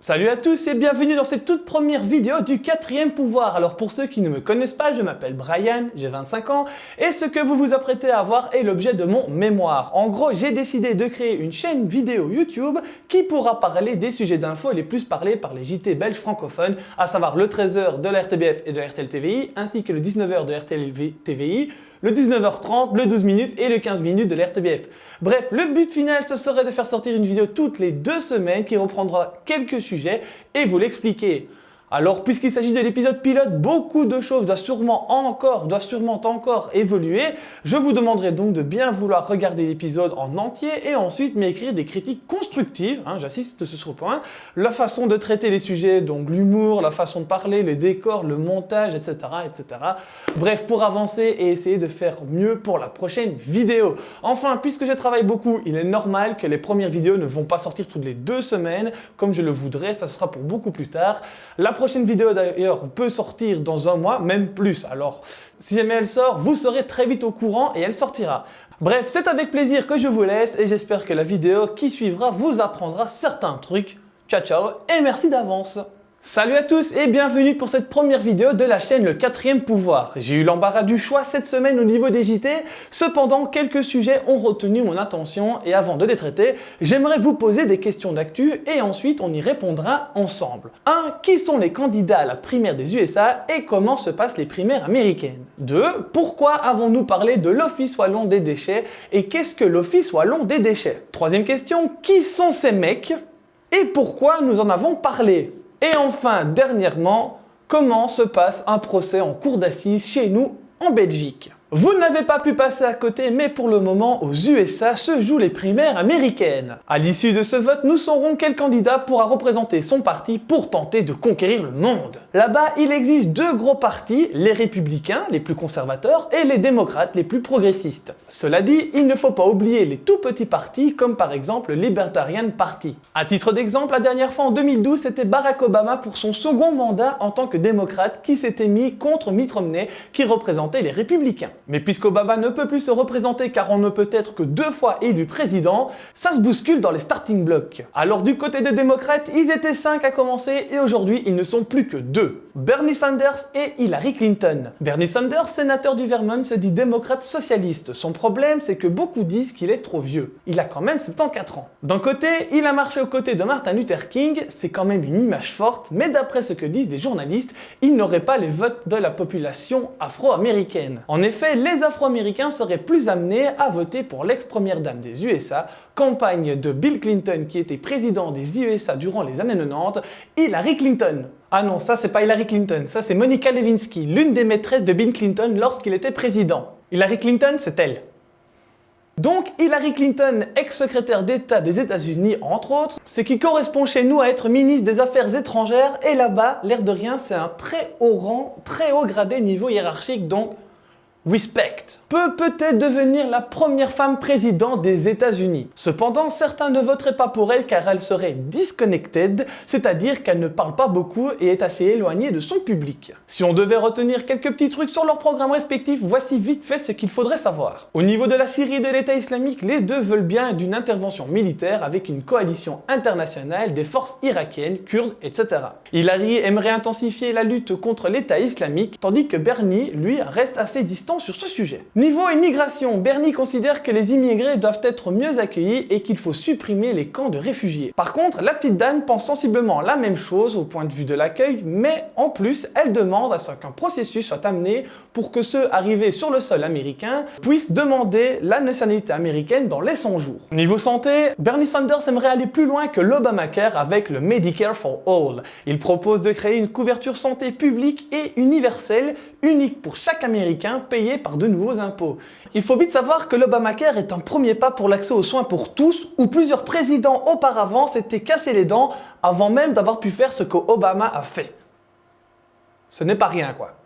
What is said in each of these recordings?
Salut à tous et bienvenue dans cette toute première vidéo du quatrième pouvoir. Alors pour ceux qui ne me connaissent pas, je m'appelle Brian, j'ai 25 ans et ce que vous vous apprêtez à voir est l'objet de mon mémoire. En gros, j'ai décidé de créer une chaîne vidéo YouTube qui pourra parler des sujets d'infos les plus parlés par les JT belges francophones, à savoir le 13h de la RTBF et de la RTL TVI, ainsi que le 19h de RTL TVI, le 19h30, le 12 minutes et le 15 minutes de l'RTBF. Bref, le but final, ce serait de faire sortir une vidéo toutes les 2 semaines qui reprendra quelques sujets et vous l'expliquer. Alors, puisqu'il s'agit de l'épisode pilote, beaucoup de choses doivent sûrement encore évoluer. Je vous demanderai donc de bien vouloir regarder l'épisode en entier et ensuite m'écrire des critiques constructives, j'insiste sur ce point, la façon de traiter les sujets, donc l'humour, la façon de parler, les décors, le montage, etc., etc. Bref, pour avancer et essayer de faire mieux pour la prochaine vidéo. Enfin, puisque je travaille beaucoup, il est normal que les premières vidéos ne vont pas sortir toutes les 2 semaines, comme je le voudrais, ça sera pour beaucoup plus tard. La prochaine vidéo d'ailleurs peut sortir dans un mois, même plus. Alors, si jamais elle sort, vous serez très vite au courant et elle sortira. Bref, c'est avec plaisir que je vous laisse et j'espère que la vidéo qui suivra vous apprendra certains trucs. Ciao ciao et merci d'avance. Salut à tous et bienvenue pour cette première vidéo de la chaîne Le Quatrième Pouvoir. J'ai eu l'embarras du choix cette semaine au niveau des JT, cependant quelques sujets ont retenu mon attention et avant de les traiter, j'aimerais vous poser des questions d'actu et ensuite on y répondra ensemble. 1. Qui sont les candidats à la primaire des USA et comment se passent les primaires américaines? 2. Pourquoi avons-nous parlé de l'Office wallon des déchets et qu'est-ce que l'Office wallon des déchets? 3e question, qui sont ces mecs et pourquoi nous en avons parlé? Et enfin, dernièrement, comment se passe un procès en cour d'assises chez nous en Belgique? Vous n'avez pas pu passer à côté, mais pour le moment, aux USA se jouent les primaires américaines. À l'issue de ce vote, nous saurons quel candidat pourra représenter son parti pour tenter de conquérir le monde. Là-bas, il existe 2 gros partis, les républicains, les plus conservateurs, et les démocrates, les plus progressistes. Cela dit, il ne faut pas oublier les tout petits partis, comme par exemple le Libertarian Party. À titre d'exemple, la dernière fois en 2012, c'était Barack Obama pour son second mandat en tant que démocrate qui s'était mis contre Mitt Romney, qui représentait les républicains. Mais puisqu'Obama ne peut plus se représenter car on ne peut être que 2 fois élu président, ça se bouscule dans les starting blocks. Alors du côté des démocrates, ils étaient 5 à commencer et aujourd'hui ils ne sont plus que 2. Bernie Sanders et Hillary Clinton. Bernie Sanders, sénateur du Vermont, se dit démocrate socialiste. Son problème, c'est que beaucoup disent qu'il est trop vieux. Il a quand même 74 ans. D'un côté, il a marché aux côtés de Martin Luther King, c'est quand même une image forte, mais d'après ce que disent les journalistes, il n'aurait pas les votes de la population afro-américaine. En effet, les Afro-Américains seraient plus amenés à voter pour l'ex-première dame des USA, compagne de Bill Clinton qui était président des USA durant les années 90, Hillary Clinton. Ah non, ça c'est pas Hillary Clinton, ça c'est Monica Lewinsky, l'une des maîtresses de Bill Clinton lorsqu'il était président. Hillary Clinton, c'est elle. Donc Hillary Clinton, ex-secrétaire d'État des États-Unis entre autres, ce qui correspond chez nous à être ministre des Affaires étrangères, et là-bas, l'air de rien, c'est un très haut rang, très haut gradé niveau hiérarchique, donc respect. Peut peut-être devenir la première femme présidente des États-Unis. Cependant, certains ne voteraient pas pour elle car elle serait disconnected, c'est-à-dire qu'elle ne parle pas beaucoup et est assez éloignée de son public. Si on devait retenir quelques petits trucs sur leurs programmes respectifs, voici vite fait ce qu'il faudrait savoir. Au niveau de la Syrie et de l'État islamique, les deux veulent bien d'une intervention militaire avec une coalition internationale des forces irakiennes, kurdes, etc. Hillary aimerait intensifier la lutte contre l'État islamique, tandis que Bernie, lui, reste assez distant sur ce sujet. Niveau immigration, Bernie considère que les immigrés doivent être mieux accueillis et qu'il faut supprimer les camps de réfugiés. Par contre, la petite dame pense sensiblement la même chose au point de vue de l'accueil, mais en plus, elle demande à ce qu'un processus soit amené pour que ceux arrivés sur le sol américain puissent demander la nationalité américaine dans les 100 jours. Niveau santé, Bernie Sanders aimerait aller plus loin que l'Obamacare avec le Medicare for All. Il propose de créer une couverture santé publique et universelle, unique pour chaque Américain, payé par de nouveaux impôts. Il faut vite savoir que l'Obamacare est un premier pas pour l'accès aux soins pour tous, où plusieurs présidents auparavant s'étaient cassés les dents avant même d'avoir pu faire ce qu'Obama a fait. Ce n'est pas rien quoi.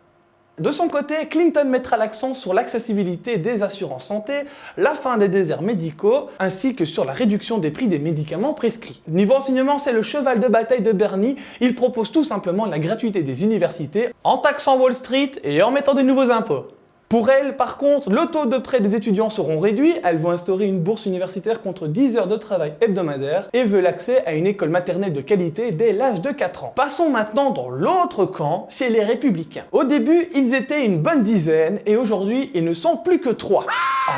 De son côté, Clinton mettra l'accent sur l'accessibilité des assurances santé, la fin des déserts médicaux, ainsi que sur la réduction des prix des médicaments prescrits. Niveau enseignement, c'est le cheval de bataille de Bernie. Il propose tout simplement la gratuité des universités en taxant Wall Street et en mettant de nouveaux impôts. Pour elles, par contre, le taux de prêt des étudiants seront réduits, elles vont instaurer une bourse universitaire contre 10 heures de travail hebdomadaire et veulent l'accès à une école maternelle de qualité dès l'âge de 4 ans. Passons maintenant dans l'autre camp, chez les Républicains. Au début, ils étaient une bonne dizaine et aujourd'hui, ils ne sont plus que 3.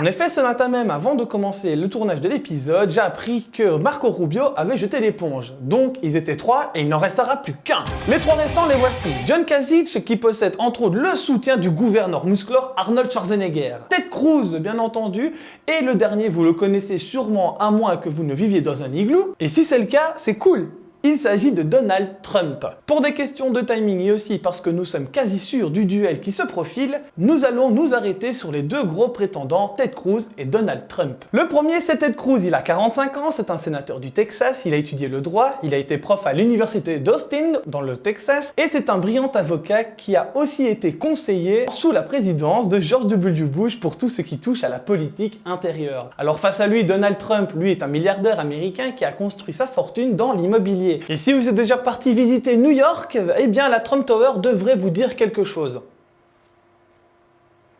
En effet, ce matin même, avant de commencer le tournage de l'épisode, j'ai appris que Marco Rubio avait jeté l'éponge. Donc, ils étaient 3 et il n'en restera plus qu'un. Les 3 restants, les voici. John Kasich, qui possède entre autres le soutien du gouverneur musclor Arnold Schwarzenegger. Ted Cruz, bien entendu. Et le dernier, vous le connaissez sûrement, à moins que vous ne viviez dans un igloo. Et si c'est le cas, c'est cool. Il s'agit de Donald Trump. Pour des questions de timing et aussi parce que nous sommes quasi sûrs du duel qui se profile, nous allons nous arrêter sur les 2 gros prétendants, Ted Cruz et Donald Trump. Le premier, c'est Ted Cruz, il a 45 ans, c'est un sénateur du Texas, il a étudié le droit, il a été prof à l'université d'Austin, dans le Texas, et c'est un brillant avocat qui a aussi été conseiller sous la présidence de George W. Bush pour tout ce qui touche à la politique intérieure. Alors face à lui, Donald Trump, lui, est un milliardaire américain qui a construit sa fortune dans l'immobilier. Et si vous êtes déjà parti visiter New York, eh bien la Trump Tower devrait vous dire quelque chose.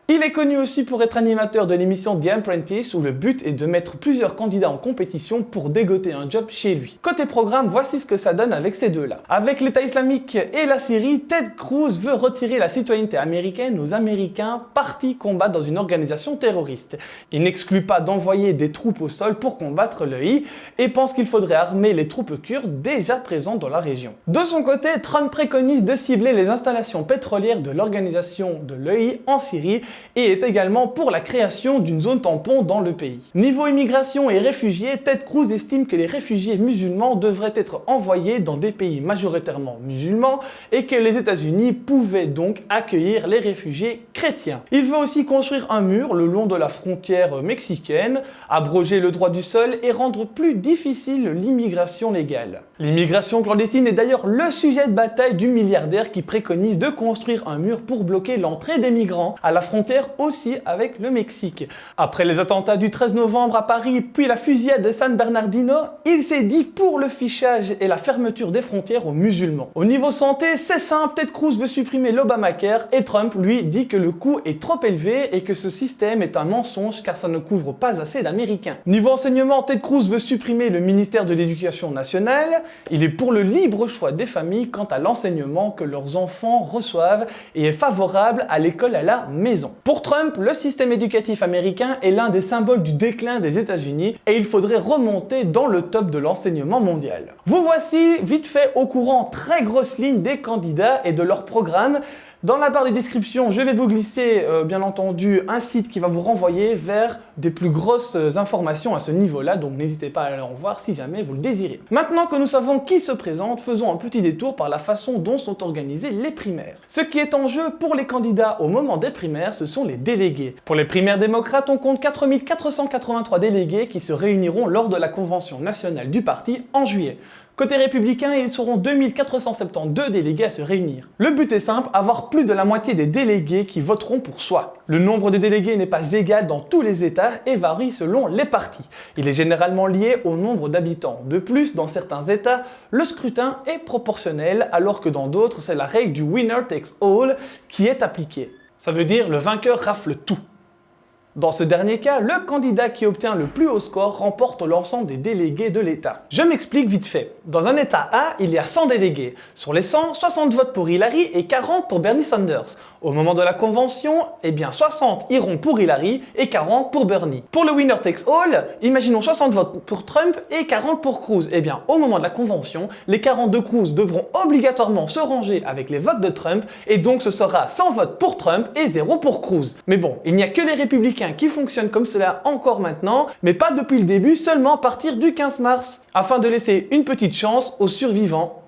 Il est connu aussi pour être animateur de l'émission The Apprentice où le but est de mettre plusieurs candidats en compétition pour dégoter un job chez lui. Côté programme, voici ce que ça donne avec ces deux-là. Avec l'État islamique et la Syrie, Ted Cruz veut retirer la citoyenneté américaine aux Américains partis combattre dans une organisation terroriste. Il n'exclut pas d'envoyer des troupes au sol pour combattre l'EI et pense qu'il faudrait armer les troupes kurdes déjà présentes dans la région. De son côté, Trump préconise de cibler les installations pétrolières de l'organisation de l'EI en Syrie et est également pour la création d'une zone tampon dans le pays. Niveau immigration et réfugiés, Ted Cruz estime que les réfugiés musulmans devraient être envoyés dans des pays majoritairement musulmans et que les États-Unis pouvaient donc accueillir les réfugiés chrétiens. Il veut aussi construire un mur le long de la frontière mexicaine, abroger le droit du sol et rendre plus difficile l'immigration légale. L'immigration clandestine est d'ailleurs le sujet de bataille du milliardaire qui préconise de construire un mur pour bloquer l'entrée des migrants à la frontière aussi avec le Mexique. Après les attentats du 13 novembre à Paris, puis la fusillade de San Bernardino, il s'est dit pour le fichage et la fermeture des frontières aux musulmans. Au niveau santé, c'est simple, Ted Cruz veut supprimer l'Obamacare et Trump, lui, dit que le coût est trop élevé et que ce système est un mensonge car ça ne couvre pas assez d'Américains. Niveau enseignement, Ted Cruz veut supprimer le ministère de l'Éducation nationale. Il est pour le libre choix des familles quant à l'enseignement que leurs enfants reçoivent et est favorable à l'école à la maison. Pour Trump, le système éducatif américain est l'un des symboles du déclin des États-Unis et il faudrait remonter dans le top de l'enseignement mondial. Vous voici vite fait au courant très grosses lignes des candidats et de leur programme. Dans la barre de description, je vais vous glisser bien entendu un site qui va vous renvoyer vers des plus grosses informations à ce niveau-là, donc n'hésitez pas à aller en voir si jamais vous le désirez. Maintenant que nous savons qui se présente, faisons un petit détour par la façon dont sont organisées les primaires. Ce qui est en jeu pour les candidats au moment des primaires, ce sont les délégués. Pour les primaires démocrates, on compte 4483 délégués qui se réuniront lors de la convention nationale du parti en juillet. Côté républicain, ils seront 2472 délégués à se réunir. Le but est simple, avoir plus de la moitié des délégués qui voteront pour soi. Le nombre de délégués n'est pas égal dans tous les États et varie selon les partis. Il est généralement lié au nombre d'habitants. De plus, dans certains États, le scrutin est proportionnel, alors que dans d'autres, c'est la règle du winner takes all qui est appliquée. Ça veut dire le vainqueur rafle tout. Dans ce dernier cas, le candidat qui obtient le plus haut score remporte l'ensemble des délégués de l'État. Je m'explique vite fait. Dans un État A, il y a 100 délégués. Sur les 100, 60 votent pour Hillary et 40 pour Bernie Sanders. Au moment de la convention, eh bien 60 iront pour Hillary et 40 pour Bernie. Pour le winner takes all, imaginons 60 votes pour Trump et 40 pour Cruz. Eh bien, au moment de la convention, les 40 de Cruz devront obligatoirement se ranger avec les votes de Trump et donc ce sera 100 votes pour Trump et 0 pour Cruz. Mais bon, il n'y a que les républicains qui fonctionne comme cela encore maintenant, mais pas depuis le début, seulement à partir du 15 mars, afin de laisser une petite chance aux survivants.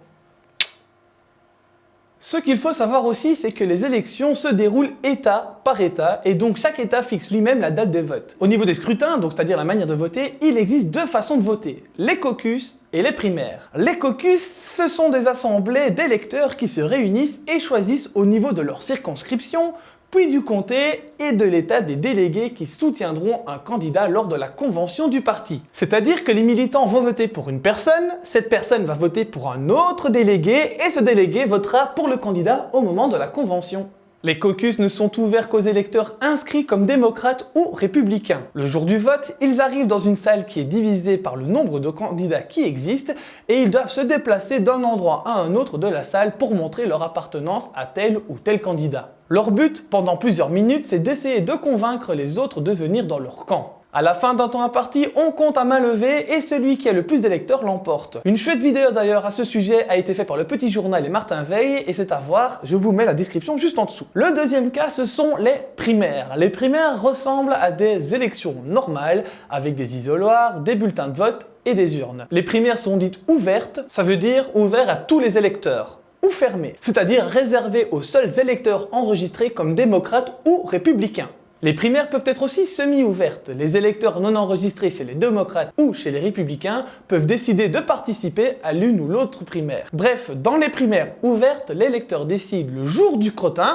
Ce qu'il faut savoir aussi, c'est que les élections se déroulent État par État, et donc chaque État fixe lui-même la date des votes. Au niveau des scrutins, donc c'est-à-dire la manière de voter, il existe deux façons de voter, les caucus et les primaires. Les caucus, ce sont des assemblées d'électeurs qui se réunissent et choisissent au niveau de leur circonscription, puis du comté et de l'État des délégués qui soutiendront un candidat lors de la convention du parti. C'est-à-dire que les militants vont voter pour une personne, cette personne va voter pour un autre délégué et ce délégué votera pour le candidat au moment de la convention. Les caucus ne sont ouverts qu'aux électeurs inscrits comme démocrates ou républicains. Le jour du vote, ils arrivent dans une salle qui est divisée par le nombre de candidats qui existent et ils doivent se déplacer d'un endroit à un autre de la salle pour montrer leur appartenance à tel ou tel candidat. Leur but, pendant plusieurs minutes, c'est d'essayer de convaincre les autres de venir dans leur camp. À la fin d'un temps imparti, on compte à main levée et celui qui a le plus d'électeurs l'emporte. Une chouette vidéo d'ailleurs à ce sujet a été faite par Le Petit Journal et Martin Veil et c'est à voir, je vous mets la description juste en dessous. Le deuxième cas, ce sont les primaires. Les primaires ressemblent à des élections normales avec des isoloirs, des bulletins de vote et des urnes. Les primaires sont dites ouvertes, ça veut dire ouvertes à tous les électeurs. Ou fermées, c'est-à-dire réservées aux seuls électeurs enregistrés comme démocrates ou républicains. Les primaires peuvent être aussi semi-ouvertes. Les électeurs non enregistrés chez les démocrates ou chez les républicains peuvent décider de participer à l'une ou l'autre primaire. Bref, dans les primaires ouvertes, l'électeur décide le jour du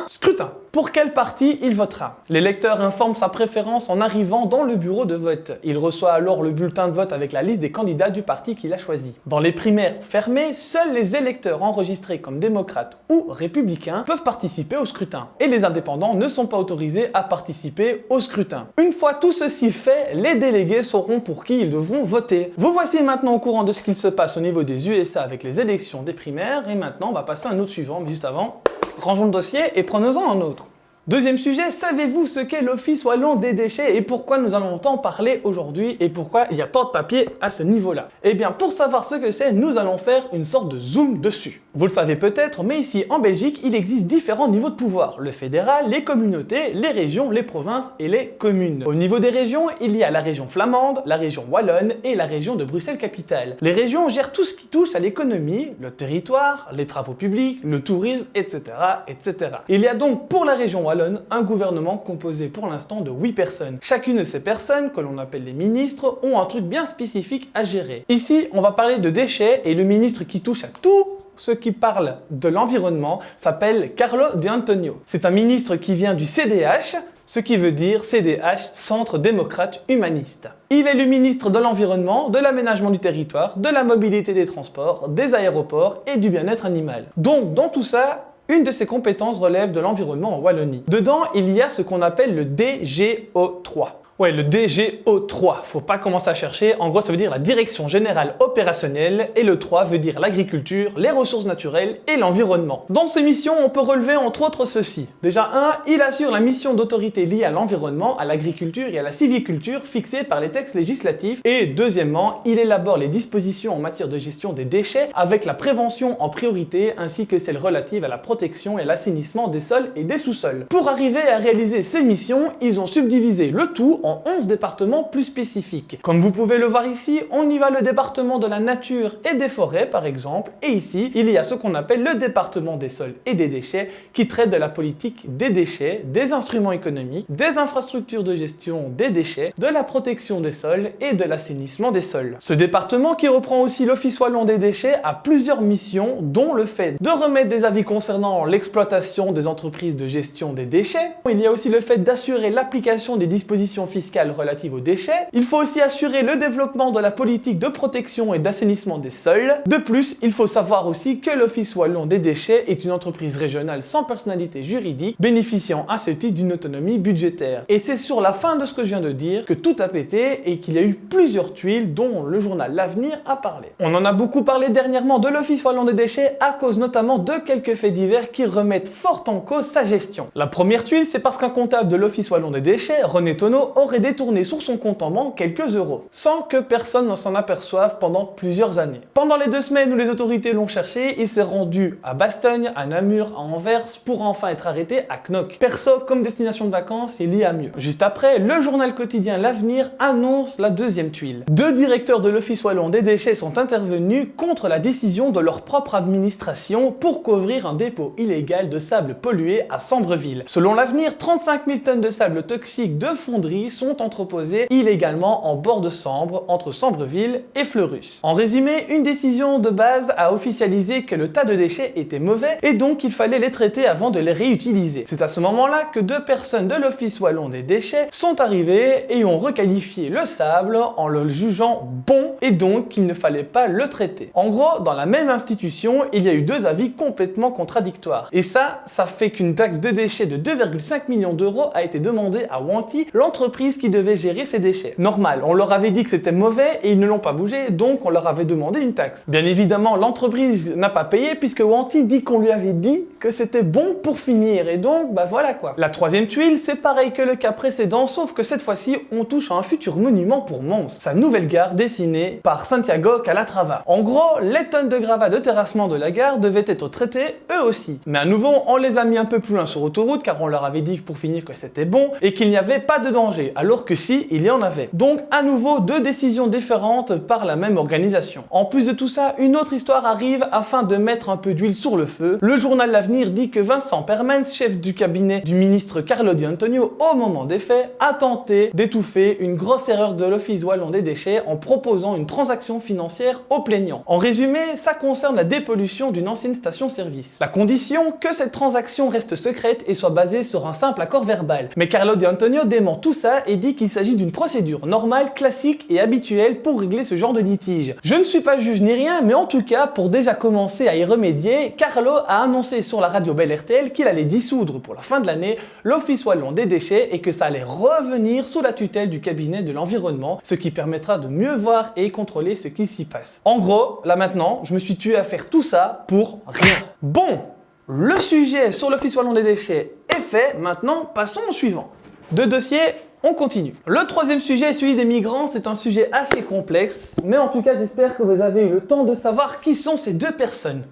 scrutin, pour quel parti il votera. L'électeur informe sa préférence en arrivant dans le bureau de vote. Il reçoit alors le bulletin de vote avec la liste des candidats du parti qu'il a choisi. Dans les primaires fermées, seuls les électeurs enregistrés comme démocrates ou républicains peuvent participer au scrutin. Et les indépendants ne sont pas autorisés à participer au scrutin. Une fois tout ceci fait, les délégués sauront pour qui ils devront voter. Vous voici maintenant au courant de ce qu'il se passe au niveau des USA avec les élections des primaires. Et maintenant, on va passer à un autre suivant, mais juste avant, rangeons le dossier et prenons-en un autre. Deuxième sujet, savez-vous ce qu'est l'Office wallon des déchets et pourquoi nous allons en parler aujourd'hui et pourquoi il y a tant de papier à ce niveau-là? Eh bien, pour savoir ce que c'est, nous allons faire une sorte de zoom dessus. Vous le savez peut-être, mais ici en Belgique, il existe différents niveaux de pouvoir. Le fédéral, les communautés, les régions, les provinces et les communes. Au niveau des régions, il y a la région flamande, la région wallonne et la région de Bruxelles-Capitale. Les régions gèrent tout ce qui touche à l'économie, le territoire, les travaux publics, le tourisme, etc., etc. Il y a donc pour la région wallonne un gouvernement composé pour l'instant de 8 personnes. Chacune de ces personnes, que l'on appelle les ministres, ont un truc bien spécifique à gérer. Ici, on va parler de déchets et le ministre qui touche à tout ce qui parle de l'environnement s'appelle Carlo De Antonio. C'est un ministre qui vient du CDH, ce qui veut dire CDH, Centre démocrate humaniste. Il est le ministre de l'environnement, de l'aménagement du territoire, de la mobilité des transports, des aéroports et du bien-être animal. Donc, dans tout ça, une de ses compétences relève de l'environnement en Wallonie. Dedans, il y a ce qu'on appelle le DGO3. Ouais, le DGO3, faut pas commencer à chercher, en gros ça veut dire la Direction Générale Opérationnelle et le 3 veut dire l'agriculture, les ressources naturelles et l'environnement. Dans ces missions, on peut relever entre autres ceci. Déjà 1, il assure la mission d'autorité liée à l'environnement, à l'agriculture et à la sylviculture fixée par les textes législatifs et deuxièmement, il élabore les dispositions en matière de gestion des déchets avec la prévention en priorité ainsi que celles relatives à la protection et l'assainissement des sols et des sous-sols. Pour arriver à réaliser ces missions, ils ont subdivisé le tout en 11 départements plus spécifiques. Comme vous pouvez le voir ici, on y va le département de la nature et des forêts par exemple, et ici, il y a ce qu'on appelle le département des sols et des déchets qui traite de la politique des déchets, des instruments économiques, des infrastructures de gestion des déchets, de la protection des sols et de l'assainissement des sols. Ce département qui reprend aussi l'Office wallon des déchets a plusieurs missions, dont le fait de remettre des avis concernant l'exploitation des entreprises de gestion des déchets. Il y a aussi le fait d'assurer l'application des dispositions fiscales relatives aux déchets. Il faut aussi assurer le développement de la politique de protection et d'assainissement des sols. De plus, il faut savoir aussi que l'Office wallon des déchets est une entreprise régionale sans personnalité juridique, bénéficiant à ce titre d'une autonomie budgétaire. Et c'est sur la fin de ce que je viens de dire que tout a pété et qu'il y a eu plusieurs tuiles dont le journal L'Avenir a parlé. On en a beaucoup parlé dernièrement de l'Office wallon des déchets à cause notamment de quelques faits divers qui remettent fort en cause sa gestion. La première tuile, c'est parce qu'un comptable de l'Office wallon des déchets, René Tonneau, aurait détourné sur son compte en banque quelques euros, sans que personne ne s'en aperçoive pendant plusieurs années. Pendant les 2 semaines où les autorités l'ont cherché, il s'est rendu à Bastogne, à Namur, à Anvers, pour enfin être arrêté à Knock. Perso, comme destination de vacances, il y a mieux. Juste après, le journal quotidien L'Avenir annonce la deuxième tuile. 2 directeurs de l'Office wallon des déchets sont intervenus contre la décision de leur propre administration pour couvrir un dépôt illégal de sable pollué à Sambreville. Selon L'Avenir, 35 000 tonnes de sable toxique de fonderie sont entreposés illégalement en bord de Sambre, entre Sambreville et Fleurus. En résumé, une décision de base a officialisé que le tas de déchets était mauvais et donc il fallait les traiter avant de les réutiliser. C'est à ce moment-là que 2 personnes de l'Office wallon des déchets sont arrivées et ont requalifié le sable en le jugeant bon et donc qu'il ne fallait pas le traiter. En gros, dans la même institution, il y a eu 2 avis complètement contradictoires. Et ça fait qu'une taxe de déchets de 2,5 millions d'euros a été demandée à Wanty, l'entreprise qui devait gérer ces déchets. Normal, on leur avait dit que c'était mauvais et ils ne l'ont pas bougé, donc on leur avait demandé une taxe. Bien évidemment, l'entreprise n'a pas payé puisque Wanty dit qu'on lui avait dit que c'était bon pour finir et donc bah voilà quoi. La 3e tuile, c'est pareil que le cas précédent, sauf que cette fois-ci, on touche à un futur monument pour Mons, sa nouvelle gare dessinée par Santiago Calatrava. En gros, les tonnes de gravats de terrassement de la gare devaient être traitées eux aussi. Mais à nouveau, on les a mis un peu plus loin sur autoroute car on leur avait dit pour finir que c'était bon et qu'il n'y avait pas de danger, alors que si, il y en avait. Donc à nouveau, 2 décisions différentes par la même organisation. En plus de tout ça, une autre histoire arrive afin de mettre un peu d'huile sur le feu. Le journal L'Avenir dit que Vincent Permens, chef du cabinet du ministre Carlo Di Antonio au moment des faits, a tenté d'étouffer une grosse erreur de l'Office wallon des déchets en proposant une transaction financière aux plaignants. En résumé, ça concerne la dépollution d'une ancienne station-service. La condition que cette transaction reste secrète et soit basée sur un simple accord verbal. Mais Carlo Di Antonio dément tout ça et dit qu'il s'agit d'une procédure normale, classique et habituelle pour régler ce genre de litige. Je ne suis pas juge ni rien, mais en tout cas, pour déjà commencer à y remédier, Carlo a annoncé sur la radio Bel RTL qu'il allait dissoudre pour la fin de l'année l'Office wallon des déchets et que ça allait revenir sous la tutelle du cabinet de l'environnement, ce qui permettra de mieux voir et contrôler ce qui s'y passe. En gros, là maintenant, je me suis tué à faire tout ça pour rien. Bon, le sujet sur l'Office wallon des déchets est fait, maintenant passons au suivant. 2 dossiers, on continue. Le 3e sujet, celui des migrants, c'est un sujet assez complexe, mais en tout cas j'espère que vous avez eu le temps de savoir qui sont ces 2 personnes.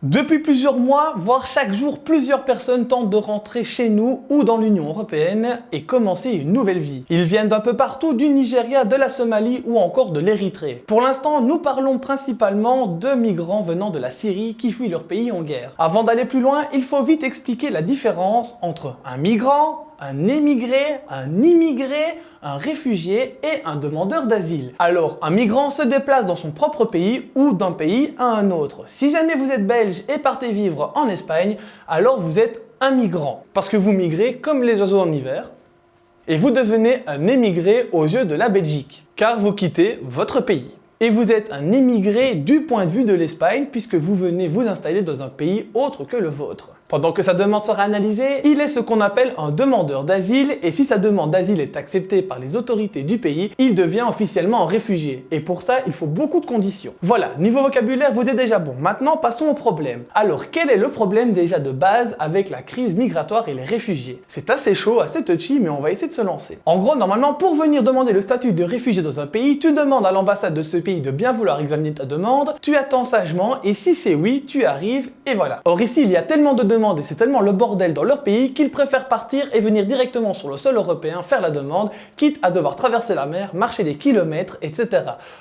Depuis plusieurs mois, voire chaque jour, plusieurs personnes tentent de rentrer chez nous ou dans l'Union européenne et commencer une nouvelle vie. Ils viennent d'un peu partout, du Nigeria, de la Somalie ou encore de l'Érythrée. Pour l'instant, nous parlons principalement de migrants venant de la Syrie qui fuient leur pays en guerre. Avant d'aller plus loin, il faut vite expliquer la différence entre un migrant, un émigré, un immigré, un réfugié et un demandeur d'asile. Alors, un migrant se déplace dans son propre pays ou d'un pays à un autre. Si jamais vous êtes belge et partez vivre en Espagne, alors vous êtes un migrant. Parce que vous migrez comme les oiseaux en hiver. Et vous devenez un émigré aux yeux de la Belgique, car vous quittez votre pays. Et vous êtes un émigré du point de vue de l'Espagne puisque vous venez vous installer dans un pays autre que le vôtre. Pendant que sa demande sera analysée, il est ce qu'on appelle un demandeur d'asile et si sa demande d'asile est acceptée par les autorités du pays, il devient officiellement un réfugié. Et pour ça, il faut beaucoup de conditions. Voilà, niveau vocabulaire, vous êtes déjà bon. Maintenant, passons au problème. Alors, quel est le problème déjà de base avec la crise migratoire et les réfugiés? C'est assez chaud, assez touchy, mais on va essayer de se lancer. En gros, normalement, pour venir demander le statut de réfugié dans un pays, tu demandes à l'ambassade de ce pays de bien vouloir examiner ta demande, tu attends sagement et si c'est oui, tu arrives et voilà. Or ici, il y a tellement de demandes et c'est tellement le bordel dans leur pays qu'ils préfèrent partir et venir directement sur le sol européen faire la demande, quitte à devoir traverser la mer, marcher des kilomètres, etc.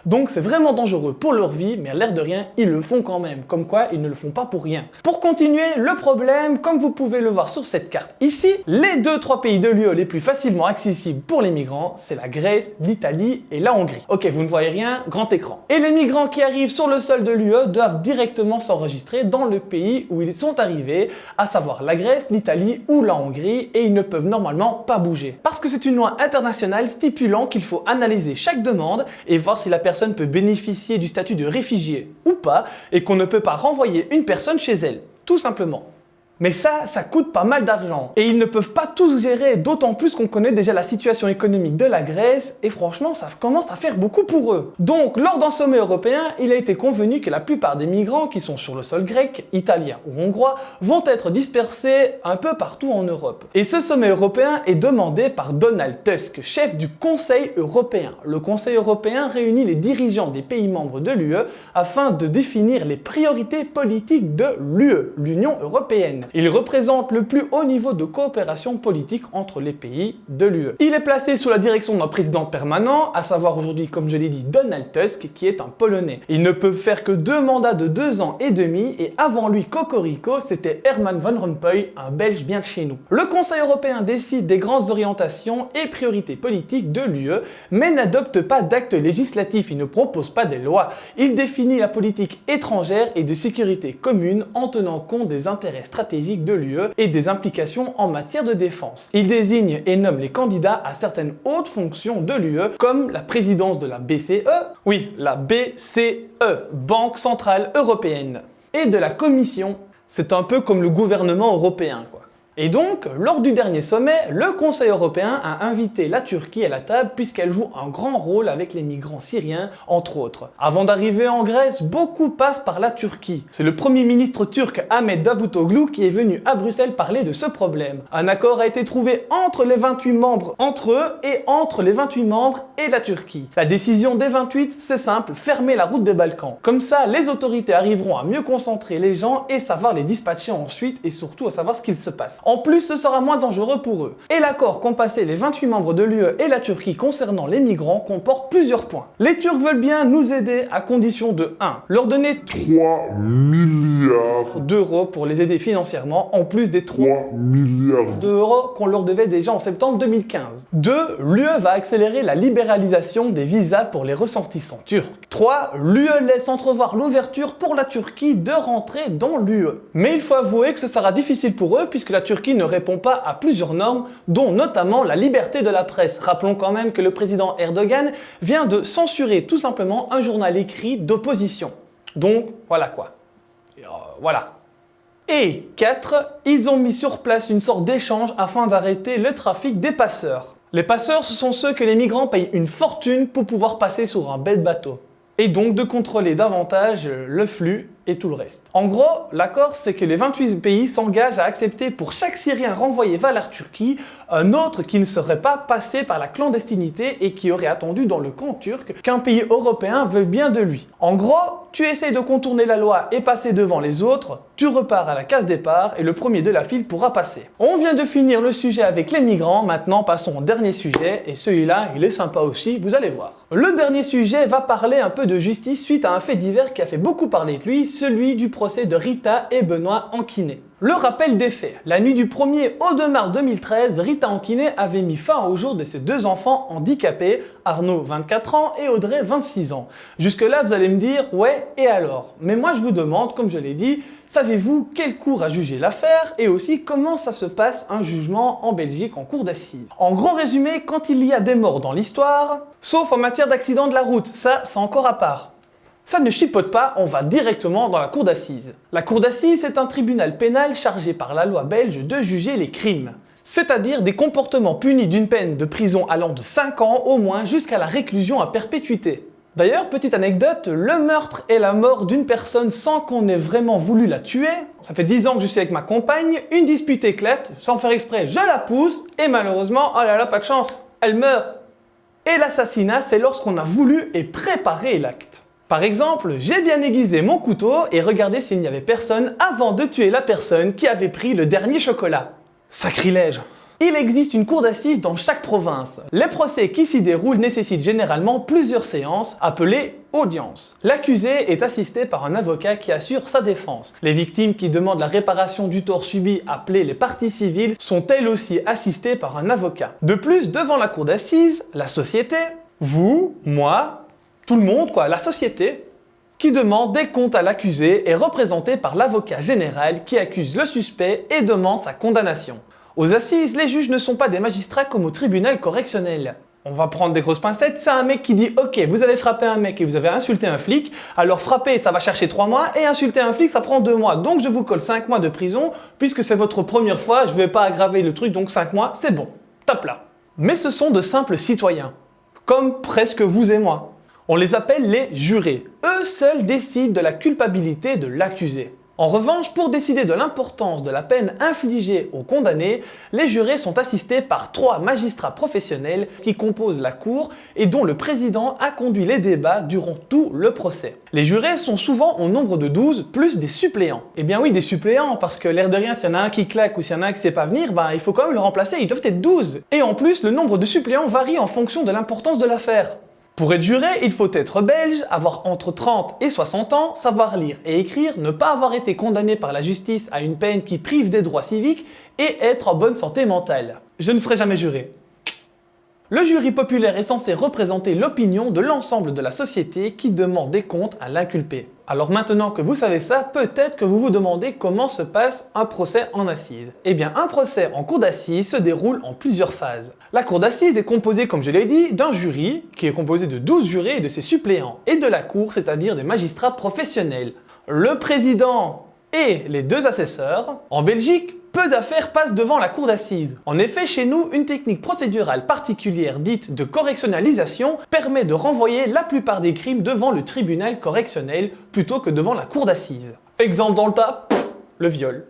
Donc c'est vraiment dangereux pour leur vie, mais à l'air de rien, ils le font quand même, comme quoi ils ne le font pas pour rien. Pour continuer, le problème, comme vous pouvez le voir sur cette carte ici, les 2-3 pays de l'UE les plus facilement accessibles pour les migrants, c'est la Grèce, l'Italie et la Hongrie. Ok, vous ne voyez rien, grand écran. Et les migrants qui arrivent sur le sol de l'UE doivent directement s'enregistrer dans le pays où ils sont arrivés, à savoir la Grèce, l'Italie ou la Hongrie, et ils ne peuvent normalement pas bouger. Parce que c'est une loi internationale stipulant qu'il faut analyser chaque demande et voir si la personne peut bénéficier du statut de réfugié ou pas, et qu'on ne peut pas renvoyer une personne chez elle, tout simplement. Mais ça coûte pas mal d'argent. Et ils ne peuvent pas tous gérer, d'autant plus qu'on connaît déjà la situation économique de la Grèce, et franchement, ça commence à faire beaucoup pour eux. Donc, lors d'un sommet européen, il a été convenu que la plupart des migrants qui sont sur le sol grec, italien ou hongrois vont être dispersés un peu partout en Europe. Et ce sommet européen est demandé par Donald Tusk, chef du Conseil européen. Le Conseil européen réunit les dirigeants des pays membres de l'UE afin de définir les priorités politiques de l'UE, l'Union européenne. Il représente le plus haut niveau de coopération politique entre les pays de l'UE. Il est placé sous la direction d'un président permanent, à savoir aujourd'hui, comme je l'ai dit, Donald Tusk, qui est un Polonais. Il ne peut faire que 2 mandats de 2 ans et demi, et avant lui, Cocorico, c'était Herman Van Rompuy, un Belge bien de chez nous. Le Conseil européen décide des grandes orientations et priorités politiques de l'UE, mais n'adopte pas d'actes législatifs, il ne propose pas des lois. Il définit la politique étrangère et de sécurité commune en tenant compte des intérêts stratégiques de l'UE et des implications en matière de défense. Il désigne et nomme les candidats à certaines hautes fonctions de l'UE, comme la présidence de la BCE, oui, la BCE, Banque Centrale Européenne, et de la Commission. C'est un peu comme le gouvernement européen, quoi. Et donc, lors du dernier sommet, le Conseil européen a invité la Turquie à la table puisqu'elle joue un grand rôle avec les migrants syriens, entre autres. Avant d'arriver en Grèce, beaucoup passent par la Turquie. C'est le Premier ministre turc Ahmet Davutoglu qui est venu à Bruxelles parler de ce problème. Un accord a été trouvé entre les 28 membres, entre eux et entre les 28 membres et la Turquie. La décision des 28, c'est simple, fermer la route des Balkans. Comme ça, les autorités arriveront à mieux concentrer les gens et savoir les dispatcher ensuite et surtout à savoir ce qu'il se passe. En plus, ce sera moins dangereux pour eux. Et l'accord qu'ont passé les 28 membres de l'UE et la Turquie concernant les migrants comporte plusieurs points. Les Turcs veulent bien nous aider à condition de 1. Leur donner 3 milliards d'euros pour les aider financièrement, en plus des 3 milliards d'euros qu'on leur devait déjà en septembre 2015. 2. L'UE va accélérer la libéralisation des visas pour les ressortissants turcs. 3. L'UE laisse entrevoir l'ouverture pour la Turquie de rentrer dans l'UE. Mais il faut avouer que ce sera difficile pour eux puisque la Turquie ne répond pas à plusieurs normes, dont notamment la liberté de la presse. Rappelons quand même que le président Erdogan vient de censurer tout simplement un journal écrit d'opposition. Donc, voilà quoi. Voilà. Et 4, ils ont mis sur place une sorte d'échange afin d'arrêter le trafic des passeurs. Les passeurs, ce sont ceux que les migrants payent une fortune pour pouvoir passer sur un bel bateau. Et donc de contrôler davantage le flux et tout le reste. En gros, l'accord, c'est que les 28 pays s'engagent à accepter pour chaque Syrien renvoyé vers la Turquie, un autre qui ne serait pas passé par la clandestinité et qui aurait attendu dans le camp turc qu'un pays européen veuille bien de lui. En gros, tu essayes de contourner la loi et passer devant les autres, tu repars à la case départ et le premier de la file pourra passer. On vient de finir le sujet avec les migrants, maintenant passons au dernier sujet, et celui-là, il est sympa aussi, vous allez voir. Le dernier sujet va parler un peu de justice suite à un fait divers qui a fait beaucoup parler de lui, celui du procès de Rita et Benoît Hanquinet. Le rappel des faits. La nuit du 1er au 2 mars 2013, Rita Hanquinet avait mis fin au jour de ses 2 enfants handicapés, Arnaud 24 ans et Audrey 26 ans. Jusque là vous allez me dire, ouais et alors? Mais moi je vous demande, comme je l'ai dit, savez-vous quelle cour a jugé l'affaire et aussi comment ça se passe un jugement en Belgique en cour d'assises? En gros résumé, quand il y a des morts dans l'histoire, sauf en matière d'accident de la route, ça c'est encore à part. Ça ne chipote pas, on va directement dans la cour d'assises. La cour d'assises est un tribunal pénal chargé par la loi belge de juger les crimes. C'est-à-dire des comportements punis d'une peine de prison allant de 5 ans au moins jusqu'à la réclusion à perpétuité. D'ailleurs, petite anecdote, le meurtre et la mort d'une personne sans qu'on ait vraiment voulu la tuer, ça fait 10 ans que je suis avec ma compagne, une dispute éclate, sans faire exprès, je la pousse, et malheureusement, oh là là, pas de chance, elle meurt. Et l'assassinat, c'est lorsqu'on a voulu et préparé l'acte. Par exemple, j'ai bien aiguisé mon couteau et regardé s'il n'y avait personne avant de tuer la personne qui avait pris le dernier chocolat. Sacrilège! Il existe une cour d'assises dans chaque province. Les procès qui s'y déroulent nécessitent généralement plusieurs séances, appelées audiences. L'accusé est assisté par un avocat qui assure sa défense. Les victimes qui demandent la réparation du tort subi, appelées les parties civiles, sont elles aussi assistées par un avocat. De plus, devant la cour d'assises, la société, vous, moi, tout le monde, quoi, la société, qui demande des comptes à l'accusé est représentée par l'avocat général qui accuse le suspect et demande sa condamnation. Aux assises, les juges ne sont pas des magistrats comme au tribunal correctionnel. On va prendre des grosses pincettes, c'est un mec qui dit « Ok, vous avez frappé un mec et vous avez insulté un flic, alors frapper ça va chercher 3 mois et insulter un flic ça prend 2 mois, donc je vous colle 5 mois de prison puisque c'est votre première fois, je vais pas aggraver le truc donc 5 mois, c'est bon, tape là. » Mais ce sont de simples citoyens, comme presque vous et moi. On les appelle les jurés. Eux seuls décident de la culpabilité de l'accusé. En revanche, pour décider de l'importance de la peine infligée aux condamnés, les jurés sont assistés par 3 magistrats professionnels qui composent la cour et dont le président a conduit les débats durant tout le procès. Les jurés sont souvent au nombre de 12 plus des suppléants. Eh bien oui, des suppléants, parce que l'air de rien, s'il y en a un qui claque ou s'il y en a un qui sait pas venir, il faut quand même le remplacer, ils doivent être 12. Et en plus, le nombre de suppléants varie en fonction de l'importance de l'affaire. Pour être juré, il faut être belge, avoir entre 30 et 60 ans, savoir lire et écrire, ne pas avoir été condamné par la justice à une peine qui prive des droits civiques et être en bonne santé mentale. Je ne serai jamais juré. Le jury populaire est censé représenter l'opinion de l'ensemble de la société qui demande des comptes à l'inculpé. Alors maintenant que vous savez ça, peut-être que vous vous demandez comment se passe un procès en assises. Eh bien, un procès en cour d'assises se déroule en plusieurs phases. La cour d'assises est composée, comme je l'ai dit, d'un jury qui est composé de 12 jurés et de ses suppléants, et de la cour, c'est-à-dire des magistrats professionnels. Le président et les 2 assesseurs. En Belgique, peu d'affaires passent devant la cour d'assises. En effet, chez nous, une technique procédurale particulière dite de correctionnalisation permet de renvoyer la plupart des crimes devant le tribunal correctionnel plutôt que devant la cour d'assises. Exemple dans le tas, le viol.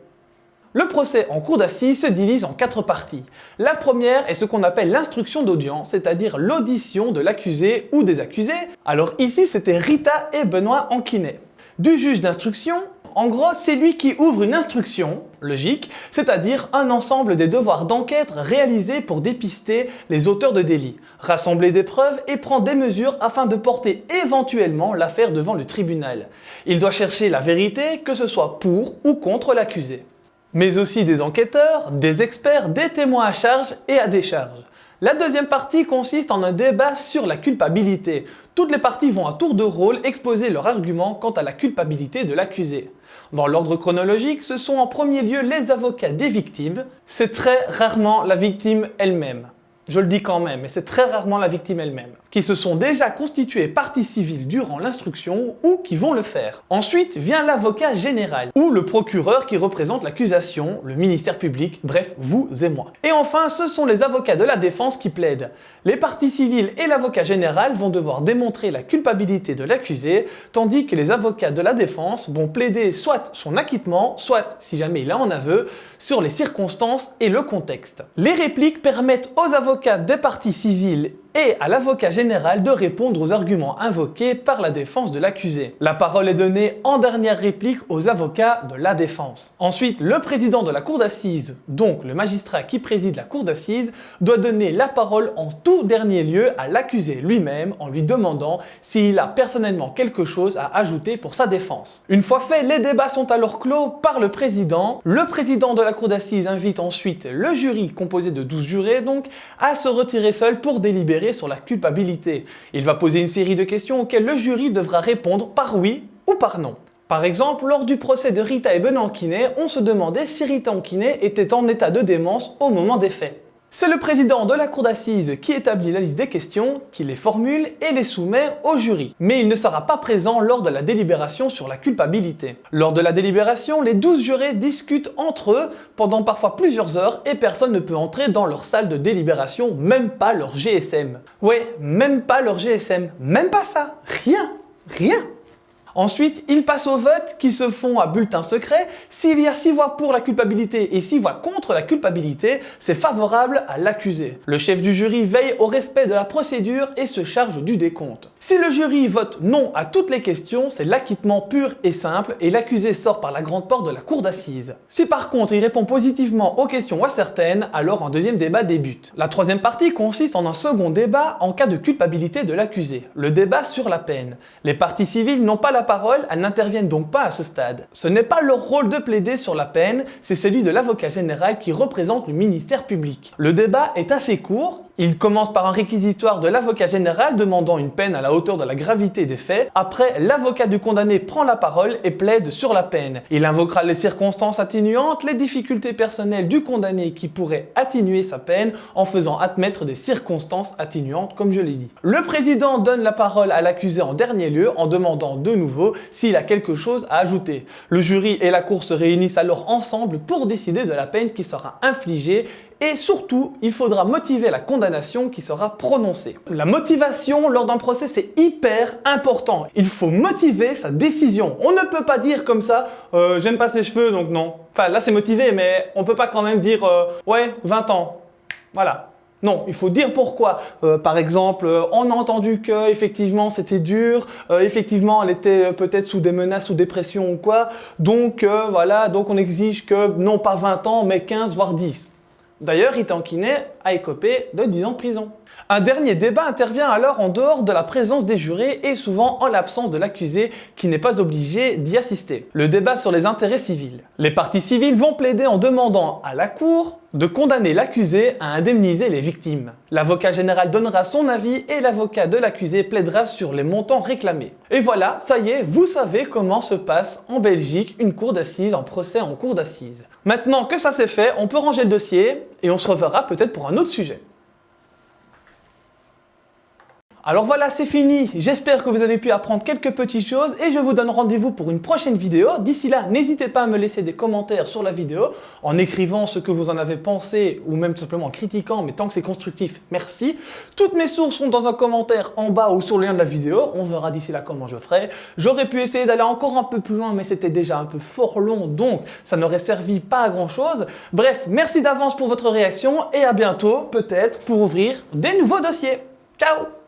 Le procès en cour d'assises se divise en 4 parties. La première est ce qu'on appelle l'instruction d'audience, c'est-à-dire l'audition de l'accusé ou des accusés. Alors ici, c'était Rita et Benoît Anquinet. Du juge d'instruction, en gros, c'est lui qui ouvre une instruction, logique, c'est-à-dire un ensemble des devoirs d'enquête réalisés pour dépister les auteurs de délits, rassembler des preuves et prendre des mesures afin de porter éventuellement l'affaire devant le tribunal. Il doit chercher la vérité, que ce soit pour ou contre l'accusé. Mais aussi des enquêteurs, des experts, des témoins à charge et à décharge. La deuxième partie consiste en un débat sur la culpabilité. Toutes les parties vont à tour de rôle exposer leurs arguments quant à la culpabilité de l'accusé. Dans l'ordre chronologique, ce sont en premier lieu les avocats des victimes. C'est très rarement la victime elle-même. Je le dis quand même, mais c'est très rarement la victime elle-même, qui se sont déjà constitués partie civile durant l'instruction ou qui vont le faire. Ensuite vient l'avocat général, ou le procureur qui représente l'accusation, le ministère public, bref, vous et moi. Et enfin, ce sont les avocats de la défense qui plaident. Les parties civiles et l'avocat général vont devoir démontrer la culpabilité de l'accusé, tandis que les avocats de la défense vont plaider soit son acquittement, soit, si jamais il a un aveu, sur les circonstances et le contexte. Les répliques permettent aux avocats des parties civiles et à l'avocat général de répondre aux arguments invoqués par la défense de l'accusé. La parole est donnée en dernière réplique aux avocats de la défense. Ensuite, le président de la cour d'assises, donc le magistrat qui préside la cour d'assises, doit donner la parole en tout dernier lieu à l'accusé lui-même en lui demandant s'il a personnellement quelque chose à ajouter pour sa défense. Une fois fait, les débats sont alors clos par le président. Le président de la cour d'assises invite ensuite le jury, composé de 12 jurés donc, à se retirer seul pour délibérer sur la culpabilité. Il va poser une série de questions auxquelles le jury devra répondre par oui ou par non. Par exemple, lors du procès de Rita et Benoît Anquinet, on se demandait si Rita Anquinet était en état de démence au moment des faits. C'est le président de la cour d'assises qui établit la liste des questions, qui les formule et les soumet au jury. Mais il ne sera pas présent lors de la délibération sur la culpabilité. Lors de la délibération, les 12 jurés discutent entre eux pendant parfois plusieurs heures et personne ne peut entrer dans leur salle de délibération, même pas leur GSM. Ouais, même pas leur GSM. Même pas ça. Rien. Ensuite, ils passent au vote qui se font à bulletin secret. S'il y a 6 voix pour la culpabilité et 6 voix contre la culpabilité, c'est favorable à l'accusé. Le chef du jury veille au respect de la procédure et se charge du décompte. Si le jury vote non à toutes les questions, c'est l'acquittement pur et simple et l'accusé sort par la grande porte de la cour d'assises. Si par contre il répond positivement aux questions ou à certaines, alors un deuxième débat débute. La troisième partie consiste en un second débat en cas de culpabilité de l'accusé, le débat sur la peine. Les parties civiles n'ont pas la parole, elles n'interviennent donc pas à ce stade. Ce n'est pas leur rôle de plaider sur la peine, c'est celui de l'avocat général qui représente le ministère public. Le débat est assez court. Il commence par un réquisitoire de l'avocat général demandant une peine à la hauteur de la gravité des faits. Après, l'avocat du condamné prend la parole et plaide sur la peine. Il invoquera les circonstances atténuantes, les difficultés personnelles du condamné qui pourraient atténuer sa peine en faisant admettre des circonstances atténuantes, comme je l'ai dit. Le président donne la parole à l'accusé en dernier lieu en demandant de nouveau s'il a quelque chose à ajouter. Le jury et la cour se réunissent alors ensemble pour décider de la peine qui sera infligée et surtout, il faudra motiver la condamnation qui sera prononcée. La motivation lors d'un procès, c'est hyper important. Il faut motiver sa décision. On ne peut pas dire comme ça j'aime pas ses cheveux donc non. Enfin là c'est motivé mais on peut pas quand même dire ouais 20 ans. Voilà. Non, il faut dire pourquoi. Par exemple, on a entendu que effectivement c'était dur, effectivement elle était peut-être sous des menaces ou des pressions ou quoi, donc voilà, donc on exige que non pas 20 ans mais 15 voire 10. D'ailleurs, Ethan Kinney a écopé de 10 ans de prison. Un dernier débat intervient alors en dehors de la présence des jurés et souvent en l'absence de l'accusé qui n'est pas obligé d'y assister. Le débat sur les intérêts civils. Les parties civiles vont plaider en demandant à la cour de condamner l'accusé à indemniser les victimes. L'avocat général donnera son avis et l'avocat de l'accusé plaidera sur les montants réclamés. Et voilà, ça y est, vous savez comment se passe en Belgique une cour d'assises, un procès en cour d'assises. Maintenant que ça c'est fait, on peut ranger le dossier et on se reverra peut-être pour un autre sujet. Alors voilà, c'est fini. J'espère que vous avez pu apprendre quelques petites choses et je vous donne rendez-vous pour une prochaine vidéo. D'ici là, n'hésitez pas à me laisser des commentaires sur la vidéo en écrivant ce que vous en avez pensé ou même tout simplement en critiquant, mais tant que c'est constructif, merci. Toutes mes sources sont dans un commentaire en bas ou sur le lien de la vidéo. On verra d'ici là comment je ferai. J'aurais pu essayer d'aller encore un peu plus loin, mais c'était déjà un peu fort long, donc ça n'aurait servi pas à grand chose. Bref, merci d'avance pour votre réaction et à bientôt, peut-être, pour ouvrir des nouveaux dossiers. Ciao!